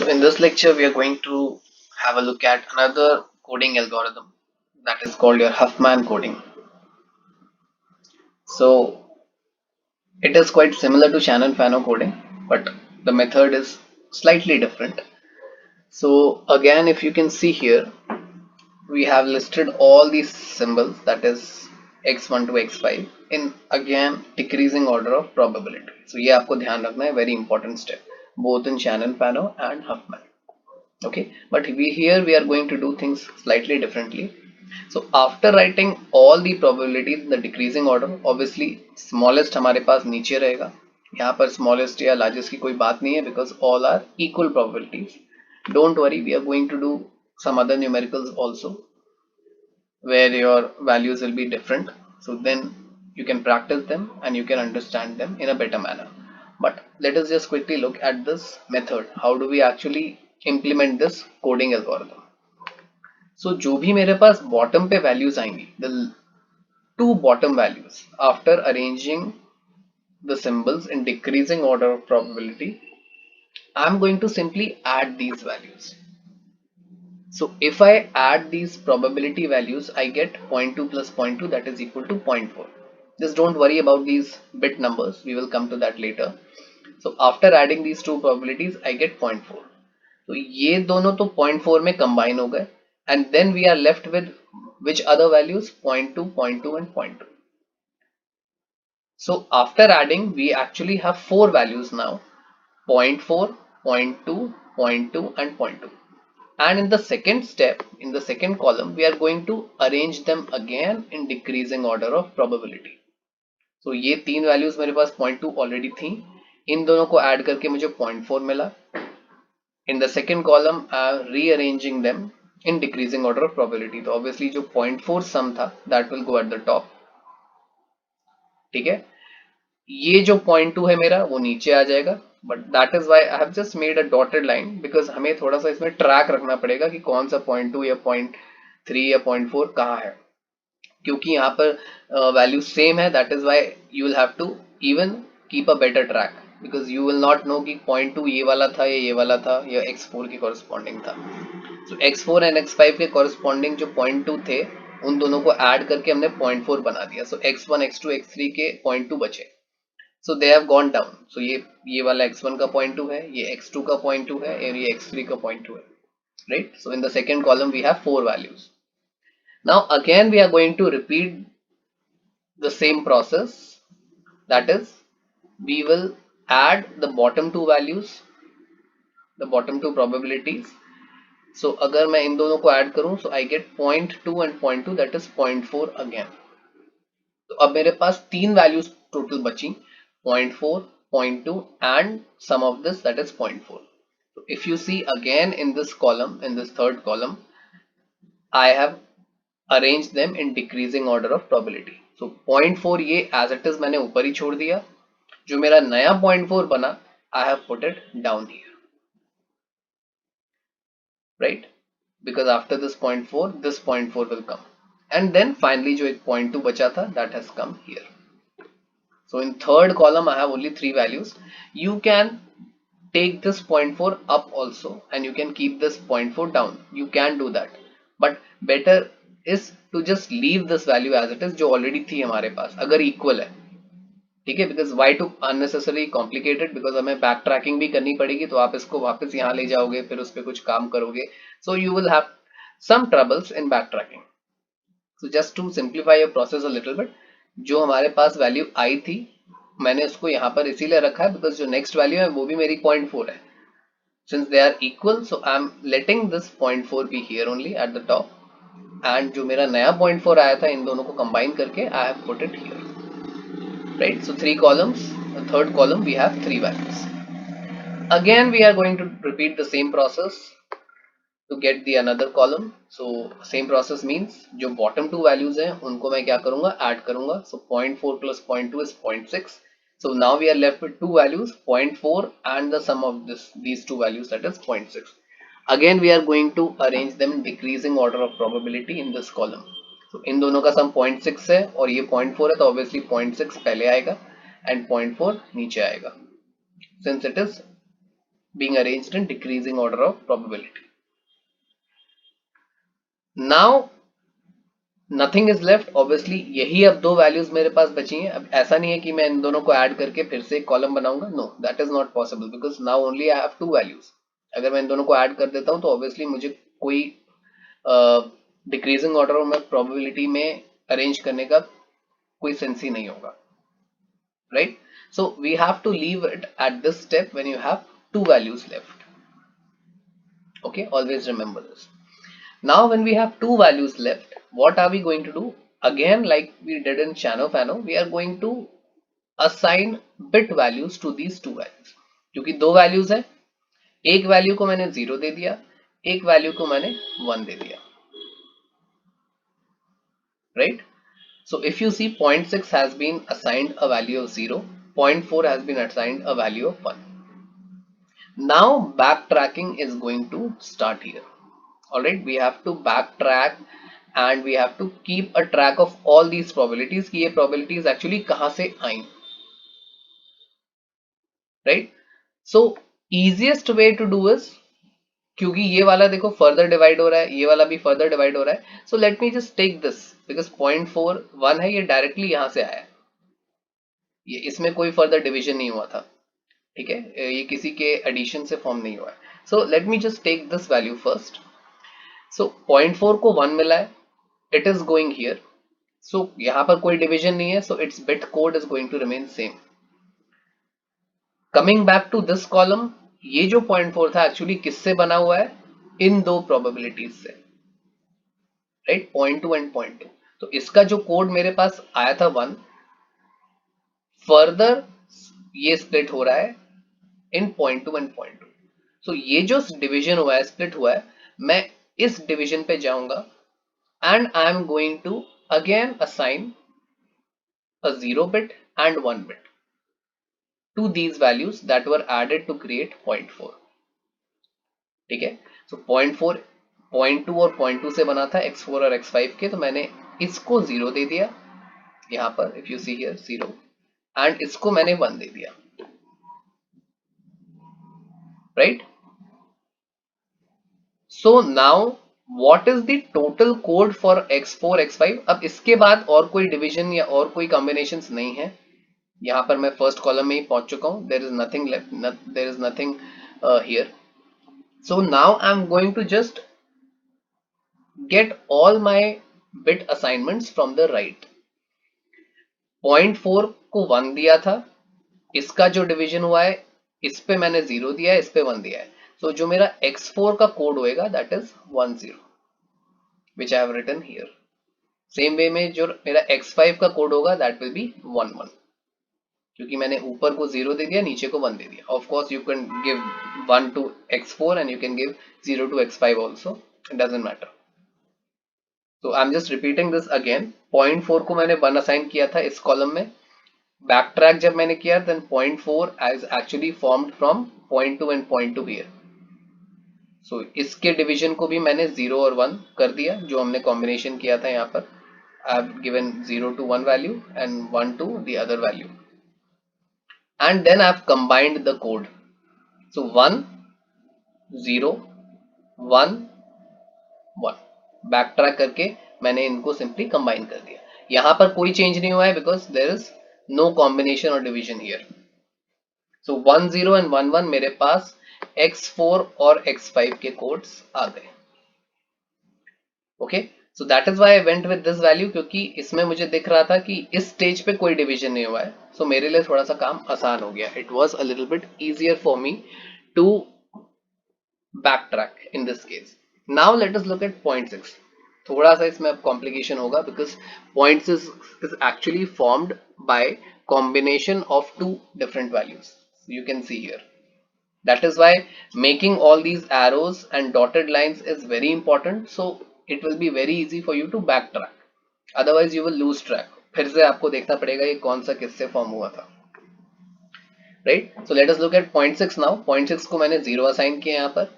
So in this lecture, we are going to have a look at another coding algorithm that is called your Huffman coding. So it is quite similar to Shannon-Fano coding, but the method is slightly different. So again, if you can see here, we have listed all these symbols, that is x1 to x5, in again decreasing order of probability. So ये आपको ध्यान रखना है, very important step, both in Shannon-Fano and Huffman. Okay, but we are going to do things slightly differently. So after writing all the probabilities in the decreasing order, obviously smallest हमारे पास नीचे रहेगा. यहाँ पर smallest या largest की कोई बात नहीं है because all are equal probabilities. Don't worry, we are going to do some other numericals also where your values will be different. So then you can practice them and you can understand them in a better manner. But let us just quickly look at this method. How do we actually implement this coding algorithm? So जो भी मेरे पास bottom पे values आएंगी, the two bottom values after arranging the symbols in decreasing order of probability, I'm going to simply add these values. So if I add these probability values, I get 0.2 plus 0.2, that is equal to 0.4. Just don't worry about these bit numbers. We will come to that later. So after adding these two probabilities, I get 0.4. So ये दोनों तो 0.4 में combine हो गए, and then we are left with which other values? 0.2, 0.2 and 0.2. So after adding, we actually have four values now: 0.4, 0.2, 0.2 and 0.2. And in the second step, in the second column, we are going to arrange them again in decreasing order of probability. So ये तीन values मेरे पास 0.2 already थी, इन दोनों को add करके मुझे 0.4 मिला. In the second column, I am rearranging them in decreasing order of probability. तो obviously जो 0.4 sum था, that will go at the top. ठीक है, ये जो 0.2 है मेरा वो नीचे आ जाएगा, but that is why I have just made a dotted line because हमें थोड़ा सा इसमें ट्रैक रखना पड़ेगा कि कौन सा 0.2 या 0.3 या 0.4 कहाँ है, क्योंकि यहाँ पर वैल्यू सेम है. That is why you will have to even keep a better track because you will not know कि 0.2 ये वाला था या ये वाला था या x4 के कॉरेस्पॉन्डिंग था. सो x4 एंड x5 के कॉरेस्पॉन्डिंग जो 0.2 थे उन दोनों को ऐड करके हमने 0.4 बना दिया. सो x1 x2 x3 के 0.2 बचे. So they have gone down. So ये वाला x1 का 0.2 है, ये x2 का 0.2 है और ये x3 का 0.2 है, right? So in the second column we have four values. Now again we are going to repeat the same process. That is, we will add the bottom two values, the bottom two probabilities. So अगर मैं इन दोनों को add करूं, so I get 0.2 and 0.2, that is 0.4 again. तो अब मेरे पास तीन values total बची, 0.4, 0.2 and sum of this, that is 0.4. So if you see again in this column, in this third column, I have arranged them in decreasing order of probability. So 0.4 ये as it is मैंने ऊपर ही छोड़ दिया, जो मेरा नया 0.4 बना I have put it down here, right? Because after this 0.4, this 0.4 will come, and then finally जो एक 0.2 बचा था, that has come here. So in third column I have only three values. You can take this 0.4 up also and you can keep this 0.4 down. You can do that, but better is to just leave this value as it is जो already थी हमारे पास अगर equal है, ठीक है? Because why to unnecessarily complicated, because हमें back tracking भी करनी पड़ेगी, तो आप इसको वापस यहाँ ले जाओगे, फिर उस पर कुछ काम करोगे, so you will have some troubles in backtracking. So just to simplify your process a little bit, जो हमारे पास वैल्यू आई थी मैंने उसको यहाँ पर इसीलिए रखा है बिकॉज जो नेक्स्ट वैल्यू है वो भी मेरी 0.4 है. Since they are equal, so I am letting this 0.4 be here only at the top, and जो मेरा नया 0.4 आया था इन दोनों को combine करके I have put it here, right? So three columns, the third column we have three values. Again we are going to repeat the same process to get the another column. So same process means जो bottom two values हैं उनको मैं क्या करूँगा, add करूँगा. So 0.4 plus 0.2 is 0.6. So now we are left with two values, 0.4 and the sum of these two values, that is 0.6. Again we are going to arrange them in decreasing order of probability in this column. So इन दोनों का sum 0.6 है और ये 0.4 है, तो obviously 0.6 पहले आएगा and 0.4 नीचे आएगा, since it is being arranged in decreasing order of probability. Now nothing is left, obviously यही अब दो वैल्यूज मेरे पास बची हैं. अब ऐसा नहीं है कि मैं इन दोनों को ऐड करके फिर से एक कॉलम बनाऊंगा, no, that is not possible because now only I have two values. अगर मैं इन दोनों को ऐड कर देता हूं तो ऑब्वियसली मुझे कोई डिक्रीजिंग ऑर्डर में प्रोबेबिलिटी में अरेंज करने का कोई सेंस ही नहीं होगा, right? So we have to leave it at this step when you have two values left. Okay, always remember this. Now when we have two values left, what are we going to do? Again, like we did in Chano-Fano, we are going to assign bit values to these two values. क्योंकि दो values है, एक value को मैंने 0 दे दिया, एक value को मैंने 1 दे दिया, right? So if you see 0.6 has been assigned a value of 0, 0.4 has been assigned a value of 1. Now backtracking is going to start here. Alright, we have to backtrack and we have to keep a track of all these probabilities कि ये probabilities actually कहाँ से आई, right? So easiest way to do is, क्योंकि ये वाला देखो further divide हो रहा है, ये वाला भी further divide हो रहा है, so let me just take this because 0.4 1 है, ये directly यहाँ से आया है, ये इसमें कोई further division नहीं हुआ था, ठीक है, ये किसी के addition से form नहीं हुआ है. So let me just take this value first. So 0.4 को 1 मिला है, it is going here. So यहाँ पर कोई division नहीं है, so its bit code is going to remain same. Coming back to this column, ये जो 0.4 था actually किससे बना हुआ है? इन दो probabilities से, right? 0.2 and 0.2. तो इसका जो कोड मेरे पास आया था 1, further ये split हो रहा है in 0.2 and 0.2. So ये जो division हुआ है, split हुआ है, मैं इस division पे जाऊंगा and I am going to again assign a 0 bit and 1 bit to these values that were added to create 0.4. ठीक है, so 0.4 0.2 और 0.2 से बना था x4 और x5 के, तो मैंने इसको 0 दे दिया यहाँ पर, if you see here 0, and इसको मैंने 1 दे दिया, right? So now what is the total code for x4 x5? अब इसके बाद और कोई division या और कोई combinations नहीं है, यहाँ पर मैं फर्स्ट कॉलम में ही पहुंच चुका हूं, there is nothing left, there is nothing here. So now I am going to just get all my bit assignments from the right. 0.4 को 1 दिया था, इसका जो डिवीजन हुआ है इस पे मैंने 0 दिया है, इस पे 1 दिया है, so जो मेरा x4 का कोड होएगा that is 10, which I have written here. Same way में जो मेरा x5 का कोड होगा that will be 11, क्योंकि मैंने ऊपर को 0 दे दिया, नीचे को 1 दे दिया. Of course you can give 1 to x4 and you can give 0 to x5 also, it doesn't matter. So I'm just repeating this again. 0.4 को मैंने 1 असाइन किया था इस कॉलम में, बैकट्रैक जब मैंने किया then 0.4 is actually formed from 0.2 and 0.2 here. So इसके डिवीजन को भी मैंने 0 और 1 कर दिया, जो हमने कॉम्बिनेशन किया था यहाँ पर. I have given 0 to one value and 1 to the other value. And then I have combined the code. So 1 0 1 1 बैकट्रैक करके मैंने इनको सिंपली कंबाइन कर दिया. यहां पर कोई चेंज नहीं हुआ है because there is no combination और डिवीजन हियर. सो 1 0 एंड 1 1 मेरे पास x4 और x5 के कोड्स आ गए. Okay, so that is why I went with this value, क्योंकि इसमें मुझे दिख रहा था कि इस स्टेज पे कोई डिवीजन नहीं हुआ है, सो मेरे लिए थोड़ा सा काम आसान हो गया. It was a little bit easier for me to backtrack in this case. Now let us look at 0.6. थोड़ा सा इसमें अब complication होगा because 0.6 is actually formed by combination of two different values. You can see here. That is why making all these arrows and dotted lines is very important. So it will be very easy for you to backtrack. Otherwise you will lose track. फिर से आपको देखना पड़ेगा ये कौन सा किससे form हुआ था. Right? So let us look at 0.6 now. 0.6 को मैंने 0 असाइन किया यहाँ पर.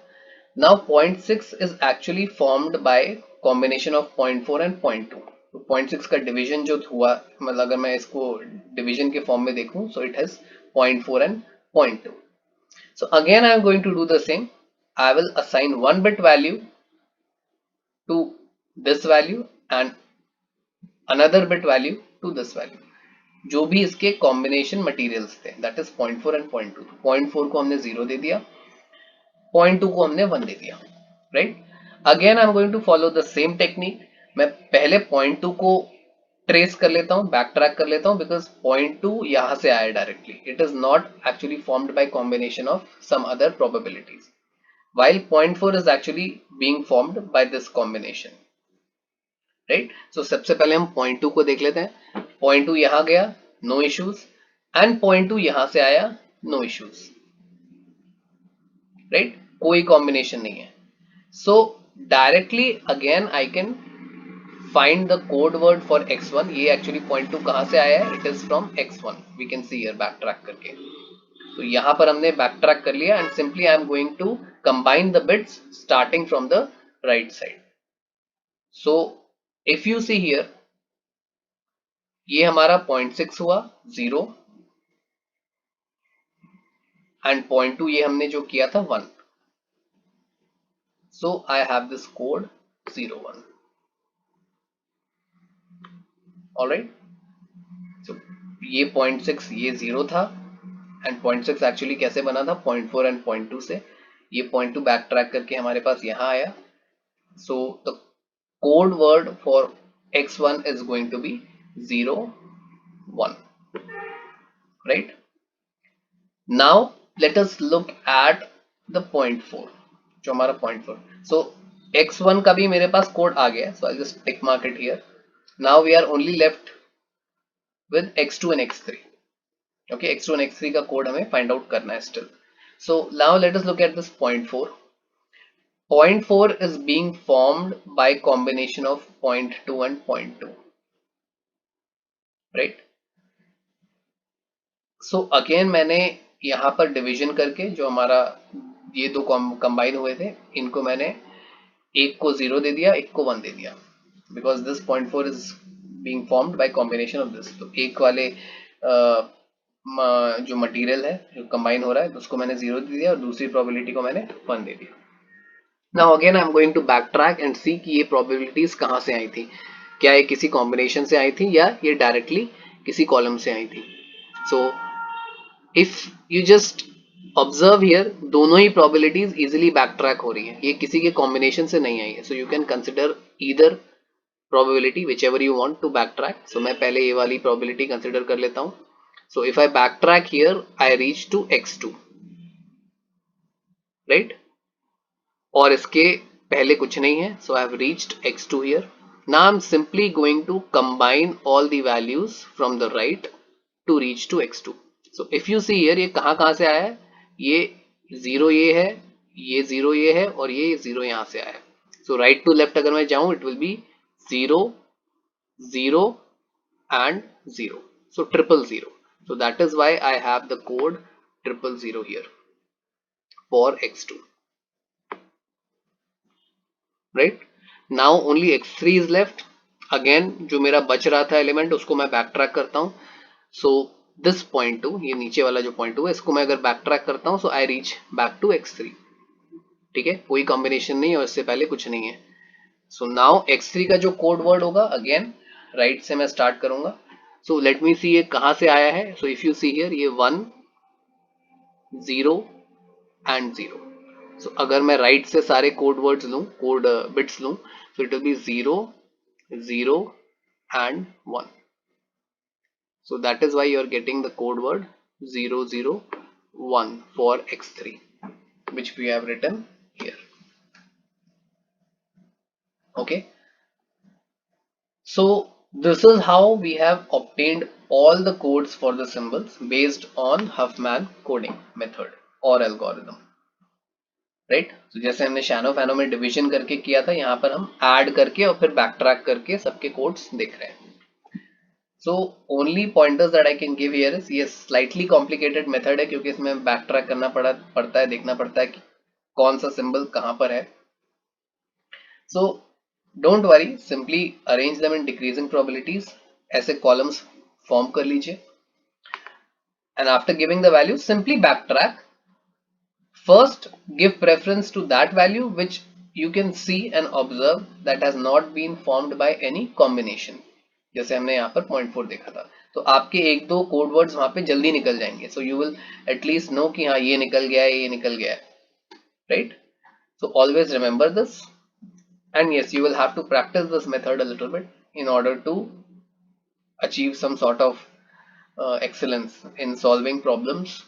Now 0.6 is actually formed by combination of 0.4 and 0.2. तो 0.6 का डिवीजन जो हुआ, मतलब अगर मैं इसको डिवीजन के फॉर्म में देखूं, so it has 0.4 and 0.2. So again I am going to do the same. I will assign one bit value to this value and another bit value to this value, जो भी इसके combination materials थे, that is 0.4 and 0.2. 0.4 को हमने 0 दे दिया, 0.2 को हमने 1 दे दिया, right. Again I am going to follow the same technique. मैं पहले 0.2 को ट्रेस कर लेता हूं, बैक ट्रैक कर लेता हूं, बिकॉज 0.2 यहां से आया directly. It is not actually formed by combination of some other probabilities, while 0.4 is actually being formed by this combination, right? So सबसे पहले हम 0.2 को देख लेते हैं. 0.2 यहां गया, no issues, and 0.2 यहां से आया, no issues, right? कोई कॉम्बिनेशन नहीं है. So directly again I can find the code word for x1. ये actually 0.2 कहां से आया है? It is from x1. We can see here backtrack करके. तो यहां पर हमने बैक ट्रैक कर लिया and simply I am going to combine the bits starting from the right side. So if you see here, ये हमारा 0.6 हुआ 0 एंड 0.2 ये हमने जो किया था 1. So I have this code 01. Alright. So ये 0.6 ये 0 था एंड 0.6 एक्चुअली कैसे बना था? 0.4 एंड 0.2 से. ये 0.2 बैक ट्रैक करके हमारे पास यहां आया. So the code word for x1 is going to be 0 1, right? Now let us look at the 0.4, जो हमारा 0.4. so x1 का भी मेरे पास कोड आ गया, so I'll just tick mark it here. Now we are only left with x2 and x3. okay, x2 and x3 का code हमें find out करना है still. So now let us look at this 0.4. 0.4 is being formed by combination of 0.2 and 0.2, right? So again मैंने यहाँ पर division करके जो हमारा ये दो कंबाइन हुए थे, इनको मैंने एक को 0 दे दिया, एक को 1 दे दिया, because this 0.4 is being formed by combination of this. तो एक वाले जो मटेरियल है जो कंबाइन हो रहा है उसको मैंने 0 दे दिया और दूसरी प्रोबेबिलिटी को मैंने 1 दे दिया. Now again I am going to back track and see कि ये प्रोबेबिलिटीज कहाँ से आई थी. क्या ये किसी कॉम्बिनेशन से आई थी या ये डायरेक्टली किसी कॉलम से आई थी. सो if you just observe here, दोनों ही प्रोबेबिलिटीज इजीली बैक ट्रैक हो रही है, ये किसी के कॉम्बिनेशन से नहीं आई है. So you can consider either probability which ever you want to back track. So मैं पहले ये वाली प्रोबेबिलिटी कंसिडर कर लेता हूं. So if I back track here I reach to x2, right? और इसके पहले कुछ नहीं है, so I have reached x2 here. Now I am simply going to combine all the values from the right to reach to x2. So if you see here, ये कहां से आया है? ये 0 ये है, ये 0 ये है और ये 0 यहां से आया है. सो राइट टू लेफ्ट अगर मैं जाऊं, it will be 0 0 and 0. So 000. So that is why I have the code 000 here for x2, right? Now only x3 is left. Again जो मेरा बच रहा था एलिमेंट, उसको मैं बैक ट्रैक करता हूं. So this 0.2, ये नीचे वाला जो 0.2 है, इसको मैं अगर बैक ट्रैक करता हूं, so I reach back to x3. ठीक है, कोई कॉम्बिनेशन नहीं है और इससे पहले कुछ नहीं है. So now x3 का जो कोड वर्ड होगा, अगेन राइट से मैं स्टार्ट करूंगा. So let me see ये कहां से आया है. So if you see here, ये 1 0 and 0. So अगर मैं राइट से सारे कोड वर्ड्स लूं, कोड बिट्स लूं, so it will be 0 0 and 1. So that is why you are getting the code word 001 for x3, which we have written here. Okay, so this is how we have obtained all the codes for the symbols based on Huffman coding method or algorithm, right? So जैसे हमने शैनो फैनो में division करके किया था, यहाँ पर हम ऐड करके और फिर बैक ट्रैक करके सबके कोड्स देख रहे हैं. So only pointers that I can give here is, ये slightly complicated method है क्योंकि इसमें बैक ट्रैक करना पड़ता है, देखना पड़ता है कि कौन सा सिंबल कहाँ पर है. So don't worry, simply arrange them in decreasing probabilities. ऐसे कॉलम्स फॉर्म कर लीजिए and after giving the value simply backtrack First, give preference to that value which you can see and observe that has not been formed by any combination. जैसे हमने यहाँ पर 0.4 देखा था, तो आपके एक दो कोड वर्ड्स वहां पे जल्दी निकल जाएंगे. So you will at least know कि हाँ ये निकल गया है, ये निकल गया है, right? So always remember this, and yes, you will have to practice this method a little bit in order to achieve some sort of excellence in solving problems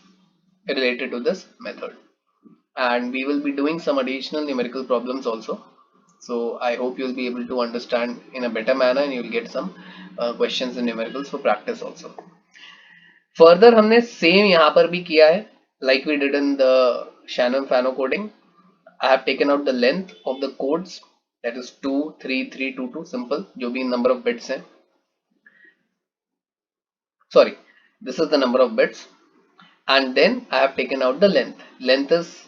related to this method. And we will be doing some additional numerical problems also, so I hope you'll be able to understand in a better manner and you'll get some questions in numericals for practice also. Further हमने same यहाँ पर भी किया है, like we did in the Shannon-Fano coding. I have taken out the length of the codes, that is 2 3 3 2 2, simple, जो भी number of bits हैं, sorry, this is the number of bits, and then I have taken out the length. Length is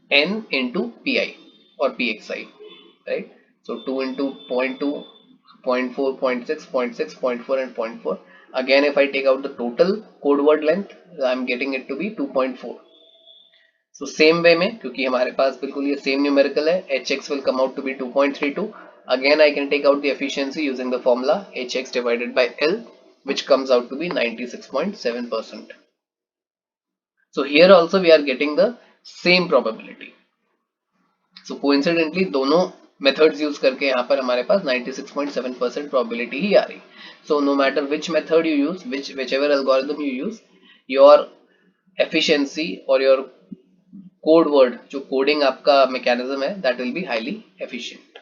n into pi or pxi, right? So 2 into 0.2, 0.4, 0.6, 0.6, 0.4 and 0.4. Again, if I take out the total code word length, I am getting it to be 2.4. So same way में, क्योंकि हमारे पास बिल्कुल ये same numerical है, hx will come out to be 2.32. Again, I can take out the efficiency using the formula hx divided by L, which comes out to be 96.7%. So here also we are getting the same probability. So coincidentally दोनों methods use करके यहाँ पर हमारे पास 96.7% probability ही आ रही. So no matter which method you use, whichever algorithm you use, your efficiency or your code word जो coding आपका mechanism है, that will be highly efficient.